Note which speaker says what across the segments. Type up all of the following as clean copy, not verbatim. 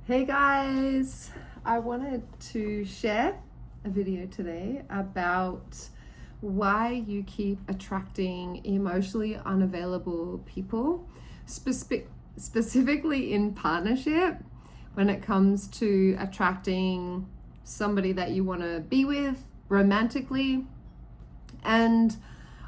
Speaker 1: Hey guys, I wanted to share a video today about why you keep attracting emotionally unavailable people, specifically in partnership when it comes to attracting somebody that you want to be with romantically. And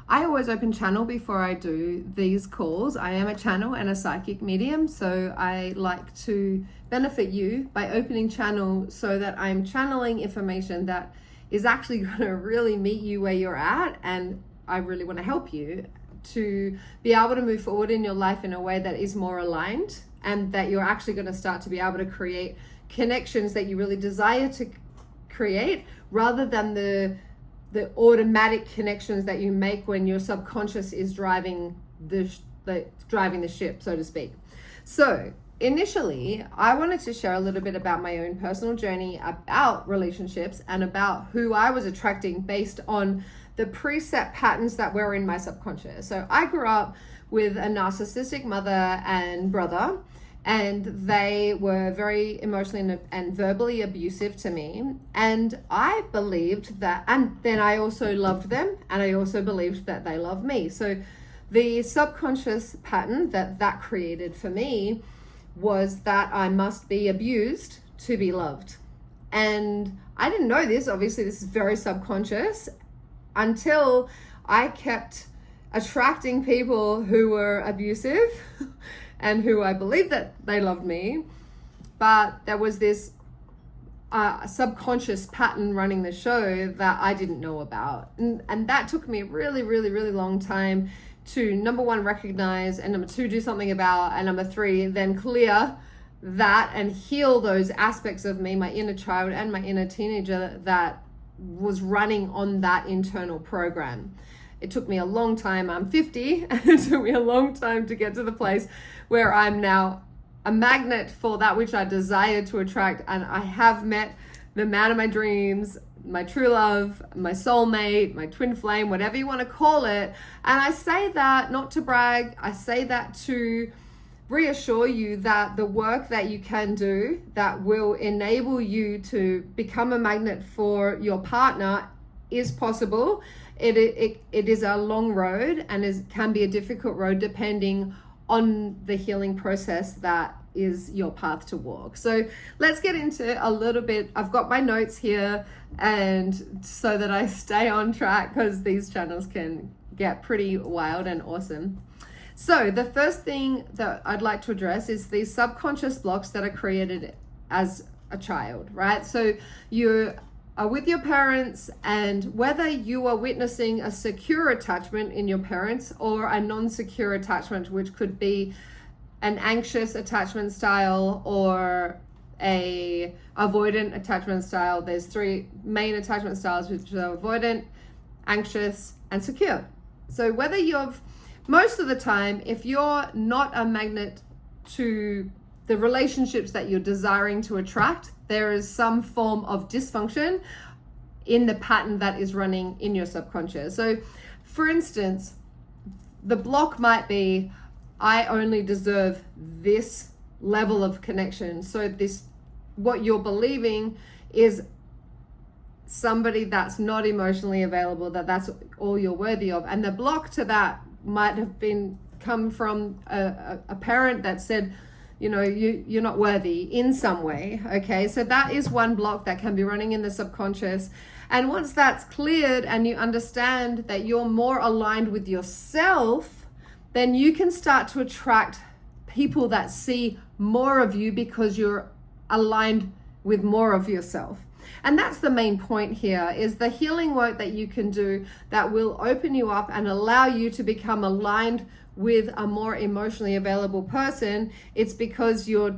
Speaker 1: I always open channel before I do these calls. I am a channel and a psychic medium, so I like to benefit you by opening channel so that I'm channeling information that is actually going to really meet you where you're at, and I really want to help you to be able to move forward in your life in a way that is more aligned, and that you're actually going to start to be able to create connections that you really desire to create, rather than the automatic connections that you make when your subconscious is driving the ship, so to speak. So initially, I wanted to share a little bit about my own personal journey about relationships and about who I was attracting based on the preset patterns that were in my subconscious. So I grew up with a narcissistic mother and brother, and they were very emotionally and verbally abusive to me. And I believed that, and then I also loved them, and I also believed that they loved me. So the subconscious pattern that created for me was that I must be abused to be loved. And I didn't know this, obviously this is very subconscious, until I kept attracting people who were abusive and who I believed that they loved me, but there was this subconscious pattern running the show that I didn't know about. And that took me a really, really, really long time to, number one, recognize, and number two, do something about, and number three, then clear that and heal those aspects of me, my inner child and my inner teenager, that was running on that internal program. It took me a long time. I'm 50, and it took me a long time to get to the place where I'm now a magnet for that which I desire to attract. And I have met the man of my dreams, my true love, my soulmate, my twin flame, whatever you want to call it. And I say that not to brag. I say that to reassure you that the work that you can do that will enable you to become a magnet for your partner is possible. It is a long road, and can be a difficult road depending on the healing process that is your path to walk. So let's get into a little bit. I've got my notes here, and so that I stay on track, because these channels can get pretty wild and awesome. So the first thing that I'd like to address is these subconscious blocks that are created as a child, right? So you are with your parents, and whether you are witnessing a secure attachment in your parents or a non-secure attachment, which could be an anxious attachment style or a avoidant attachment style. There's three main attachment styles, which are avoidant, anxious, and secure. So whether most of the time, if you're not a magnet to the relationships that you're desiring to attract, there is some form of dysfunction in the pattern that is running in your subconscious. So for instance, the block might be, I only deserve this level of connection. So what you're believing is somebody that's not emotionally available, that's all you're worthy of. And the block to that might have come from a parent that said, you're not worthy in some way. Okay, so that is one block that can be running in the subconscious. And once that's cleared and you understand that you're more aligned with yourself, then you can start to attract people that see more of you because you're aligned with more of yourself. And that's the main point here, is the healing work that you can do that will open you up and allow you to become aligned with a more emotionally available person. It's because you're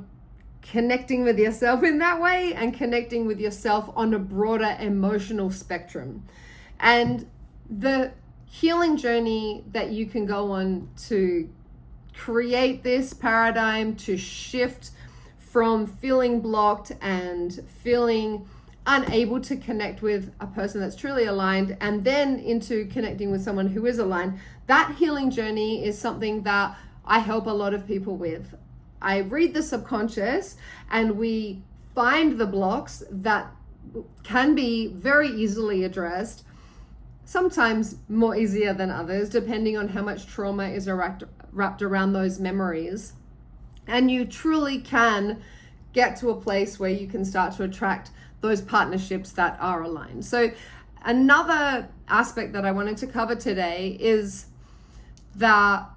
Speaker 1: connecting with yourself in that way, and connecting with yourself on a broader emotional spectrum. And the healing journey that you can go on to create this paradigm, to shift from feeling blocked and feeling unable to connect with a person that's truly aligned, and then into connecting with someone who is aligned, that healing journey is something that I help a lot of people with. I read the subconscious and we find the blocks that can be very easily addressed, sometimes more easier than others, depending on how much trauma is wrapped around those memories. And you truly can get to a place where you can start to attract those partnerships that are aligned. So another aspect that I wanted to cover today is that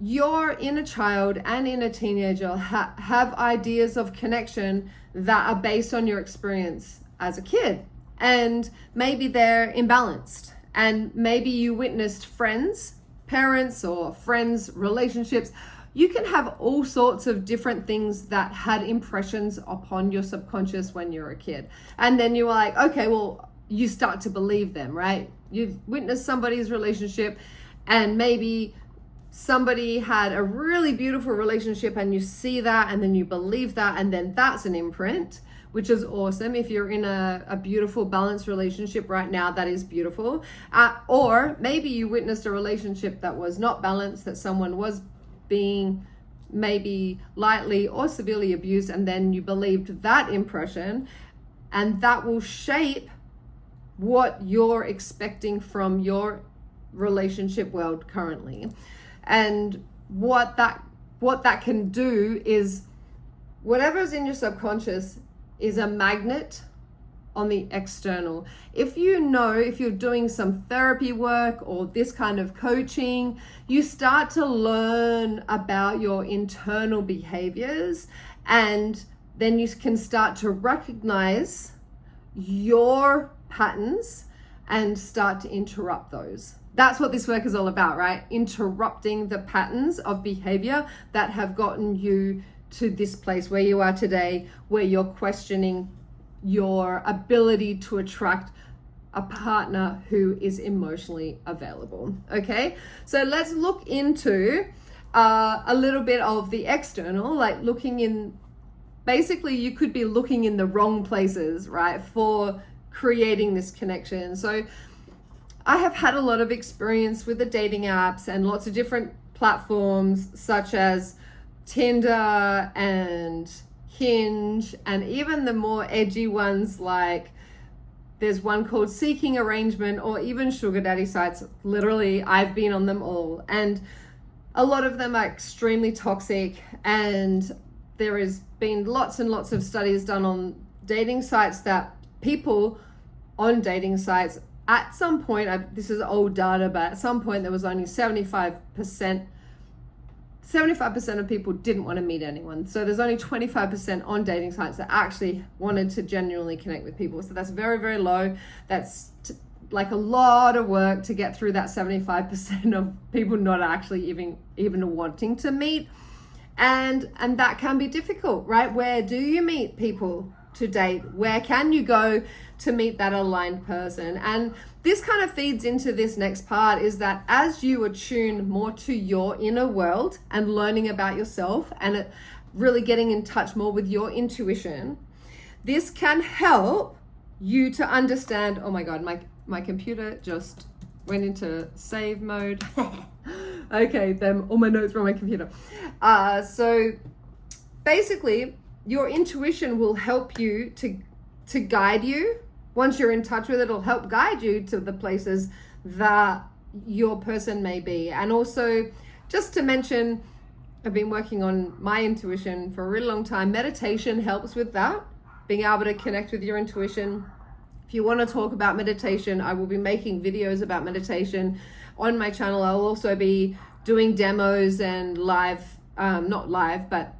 Speaker 1: your inner child and inner teenager have ideas of connection that are based on your experience as a kid. And maybe they're imbalanced. And maybe you witnessed friends, parents, or friends' relationships. You can have all sorts of different things that had impressions upon your subconscious when you were a kid. And then you were like, okay, well, you start to believe them, right? You witnessed somebody's relationship and maybe somebody had a really beautiful relationship and you see that and then you believe that, and then that's an imprint, which is awesome. If you're in a beautiful balanced relationship right now, that is beautiful. Or maybe you witnessed a relationship that was not balanced, that someone was being maybe lightly or severely abused, and then you believed that impression, and that will shape what you're expecting from your relationship world currently. And what that can do is whatever's in your subconscious is a magnet on the external. If you're doing some therapy work or this kind of coaching, you start to learn about your internal behaviors, and then you can start to recognize your patterns and start to interrupt those. That's what this work is all about, right? Interrupting the patterns of behavior that have gotten you to this place where you are today, where you're questioning your ability to attract a partner who is emotionally available. Okay, so let's look into a little bit of the external, like looking in, basically you could be looking in the wrong places, right, for creating this connection. So I have had a lot of experience with the dating apps and lots of different platforms such as Tinder and Hinge, and even the more edgy ones, like there's one called Seeking Arrangement, or even sugar daddy sites. Literally, I've been on them all, and a lot of them are extremely toxic, and there has been lots and lots of studies done on dating sites that people on dating sites at some point, this is old data, but at some point there was only 75% of people didn't want to meet anyone. So there's only 25% on dating sites that actually wanted to genuinely connect with people. So that's very, very low. That's like a lot of work to get through that 75% of people not actually even wanting to meet. And that can be difficult, right? Where do you meet people to date? Where can you go to meet that aligned person? And this kind of feeds into this next part, is that as you attune more to your inner world and learning about yourself and really getting in touch more with your intuition, this can help you to understand, oh my God, my computer just went into save mode. Okay, then all my notes were on my computer. So basically, your intuition will help you to guide you. Once you're in touch with it, it'll help guide you to the places that your person may be. And also, just to mention, I've been working on my intuition for a really long time. Meditation helps with that, being able to connect with your intuition. If you want to talk about meditation, I will be making videos about meditation on my channel. I'll also be doing demos and not live, but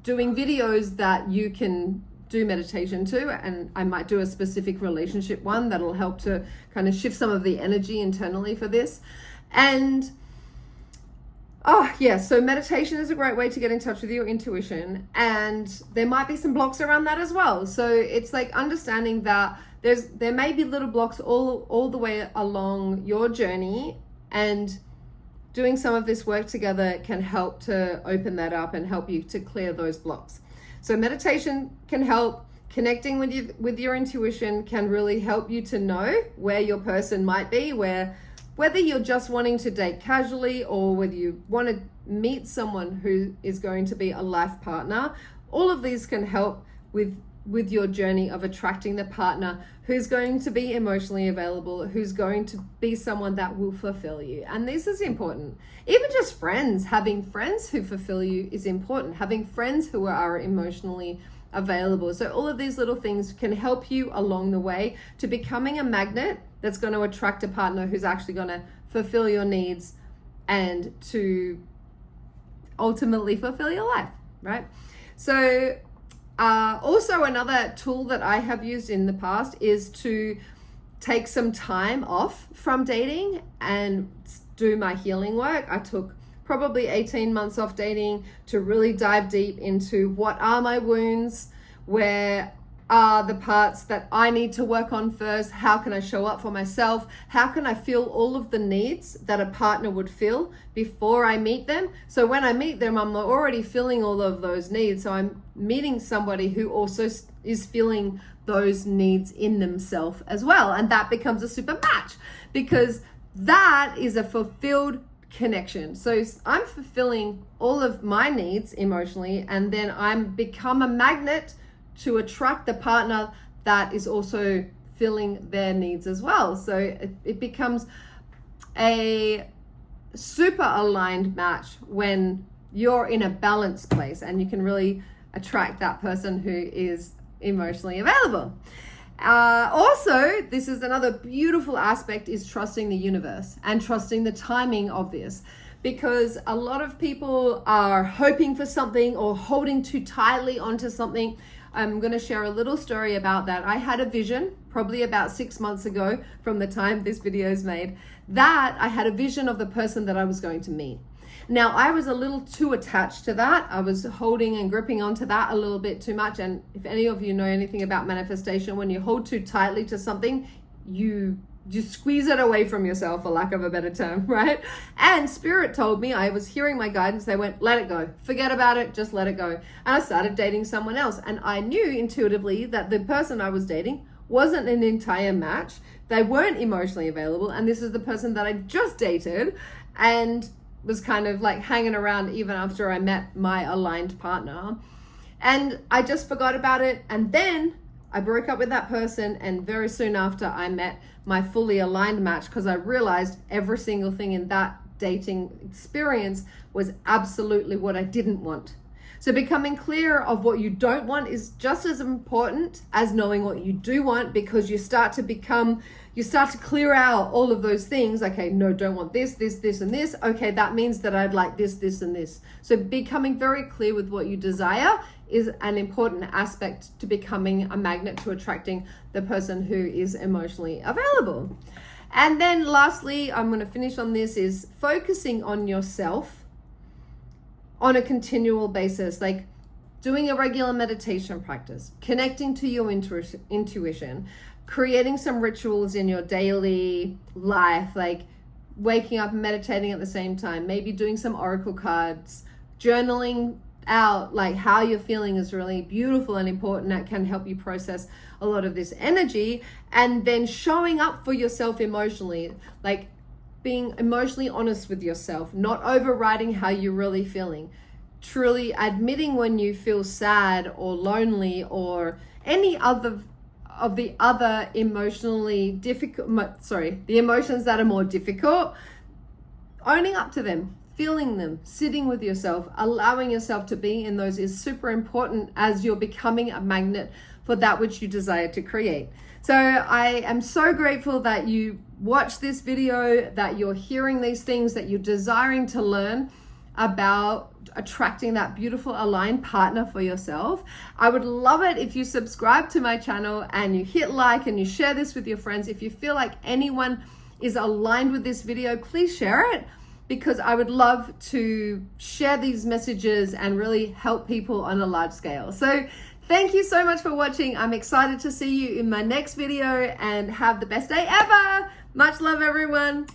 Speaker 1: doing videos that you can do meditation too, and I might do a specific relationship one that'll help to kind of shift some of the energy internally for this. And so meditation is a great way to get in touch with your intuition, and there might be some blocks around that as well. So it's like understanding that there may be little blocks all the way along your journey, and doing some of this work together can help to open that up and help you to clear those blocks. So meditation can help. Connecting with your intuition can really help you to know where your person might be, where whether you're just wanting to date casually or whether you want to meet someone who is going to be a life partner, all of these can help with your journey of attracting the partner who's going to be emotionally available, who's going to be someone that will fulfill you. And this is important. Even just friends, having friends who fulfill you is important. Having friends who are emotionally available. So all of these little things can help you along the way to becoming a magnet that's going to attract a partner who's actually going to fulfill your needs and to ultimately fulfill your life, right? So also another tool that I have used in the past is to take some time off from dating and do my healing work. I took probably 18 months off dating to really dive deep into what are my wounds, where are the parts that I need to work on first, how can I show up for myself, how can I feel all of the needs that a partner would feel before I meet them. So when I meet them, I'm already feeling all of those needs. So I'm meeting somebody who also is feeling those needs in themselves as well. And that becomes a super match because that is a fulfilled connection. So I'm fulfilling all of my needs emotionally, and then I'm become a magnet to attract the partner that is also filling their needs as well. So it becomes a super aligned match when you're in a balanced place and you can really attract that person who is emotionally available. Also, this is another beautiful aspect, is trusting the universe and trusting the timing of this, because a lot of people are hoping for something or holding too tightly onto something. I'm going to share a little story about that. I had a vision probably about 6 months ago from the time this video is made, that I had a vision of the person that I was going to meet. Now, I was a little too attached to that. I was holding and gripping onto that a little bit too much. And if any of you know anything about manifestation, when you hold too tightly to something, you squeeze it away from yourself, for lack of a better term, right? And Spirit told me, I was hearing my guidance, they went, let it go. Forget about it, just let it go. And I started dating someone else. And I knew intuitively that the person I was dating wasn't an entire match. They weren't emotionally available. And this is the person that I just dated and was kind of like hanging around even after I met my aligned partner. And I just forgot about it. And then I broke up with that person. And very soon after, I met my fully aligned match, because I realized every single thing in that dating experience was absolutely what I didn't want. So becoming clear of what you don't want is just as important as knowing what you do want, because you start to clear out all of those things. Okay, no, don't want this, this, this, and this. Okay, that means that I'd like this, this, and this. So becoming very clear with what you desire is an important aspect to becoming a magnet to attracting the person who is emotionally available. And then lastly, I'm going to finish on this, is focusing on yourself on a continual basis, like doing a regular meditation practice, connecting to your intuition, creating some rituals in your daily life, like waking up and meditating at the same time, maybe doing some oracle cards, journaling out like how you're feeling is really beautiful and important. That can help you process a lot of this energy. And then showing up for yourself emotionally, like being emotionally honest with yourself, not overriding how you're really feeling, truly admitting when you feel sad or lonely or any other of the other emotionally difficult, the emotions that are more difficult, owning up to them, feeling them, sitting with yourself, allowing yourself to be in those is super important as you're becoming a magnet for that which you desire to create. So I am so grateful that you watched this video, that you're hearing these things, that you're desiring to learn about attracting that beautiful aligned partner for yourself. I would love it if you subscribe to my channel and you hit like and you share this with your friends. If you feel like anyone is aligned with this video, please share it, because I would love to share these messages and really help people on a large scale. So thank you so much for watching. I'm excited to see you in my next video, and have the best day ever. Much love, everyone.